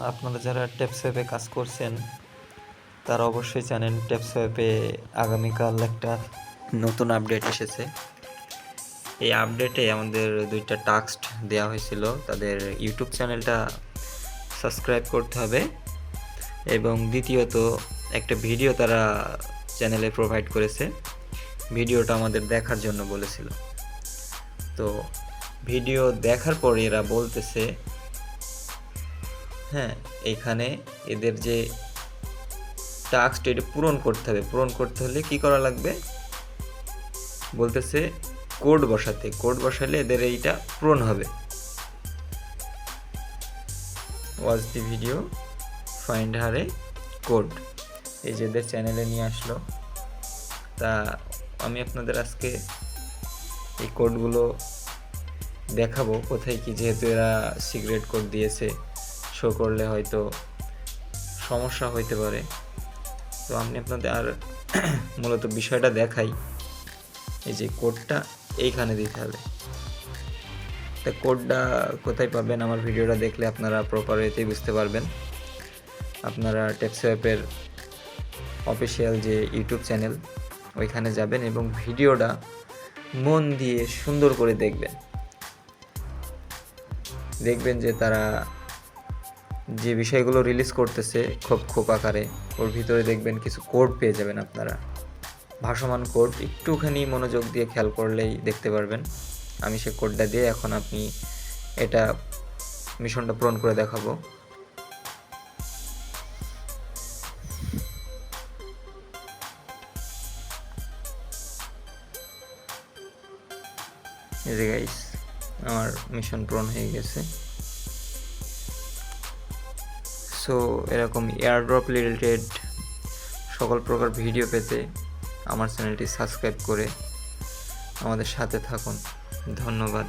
আপনারা যারা টেপসওয়েপে কাজ করছেন তারা অবশ্যই জানেন টেপসওয়েপে আগামীকাল একটা নতুন আপডেট এসেছে। এই আপডেটে আমাদের 2টা টাস্ক দেওয়া হয়েছিল। তাদের ইউটিউব চ্যানেলটা সাবস্ক্রাইব করতে হবে এবং দ্বিতীয়ত একটা ভিডিও তারা চ্যানেলে প্রোভাইড করেছে। ভিডিওটা আমাদের দেখার জন্য বলেছিল। তো ভিডিও দেখার পর এরা বলতেছে হ্যাঁ, এইখানে এদের যে টাস্ক এটা পূরণ করতে হবে। পূরণ করতে হলে কি করা লাগবে বলতেছে কোড বসাতে। কোড বসালে এদের এইটা পূরণ হবে। ওয়াচ দি ভিডিও, ফাইন্ড হারে কোড, এই যে এদের চ্যানেলে নিয়ে আসলো। তা আমি আপনাদের আজকে এই কোডগুলো দেখাবো কোথায় কি, যেহেতু এরা সিক্রেট কোড দিয়েছে, শো করলে হয়তো সমস্যা হইতে পারে। তো আমি আপনাদের আর মূলত বিষয়টা দেখাই। এই যে কোডটা এইখানে দিতে হবে। তা কোডটা কোথায় পাবেন আমার ভিডিওটা দেখলে আপনারা প্রপার ওয়েতেই বুঝতে পারবেন। আপনারা টেপসওয়েপের অফিসিয়াল যে ইউটিউব চ্যানেল ওইখানে যাবেন এবং ভিডিওটা মন দিয়ে সুন্দর করে দেখবেন যে তারা যে বিষয়গুলো রিলিজ করতেছে খোপ আকারে, ওর ভিতরে দেখবেন কিছু কোড পেয়ে যাবেন আপনারা, ভাসমান কোড। একটুখানি মনোযোগ দিয়ে খেয়াল করলেই দেখতে পারবেন। আমি সে কোডটা দিয়ে এখন আপনি এটা মিশনটা পূরণ করে দেখাবো। এই যে গাইস, আমার মিশন পূরণ হয়ে গেছে। সো এরকম এয়ারড্রপ রিলেটেড সকল প্রকার ভিডিও পেতে আমার চ্যানেলটি সাবস্ক্রাইব করে আমাদের সাথে থাকুন। ধন্যবাদ।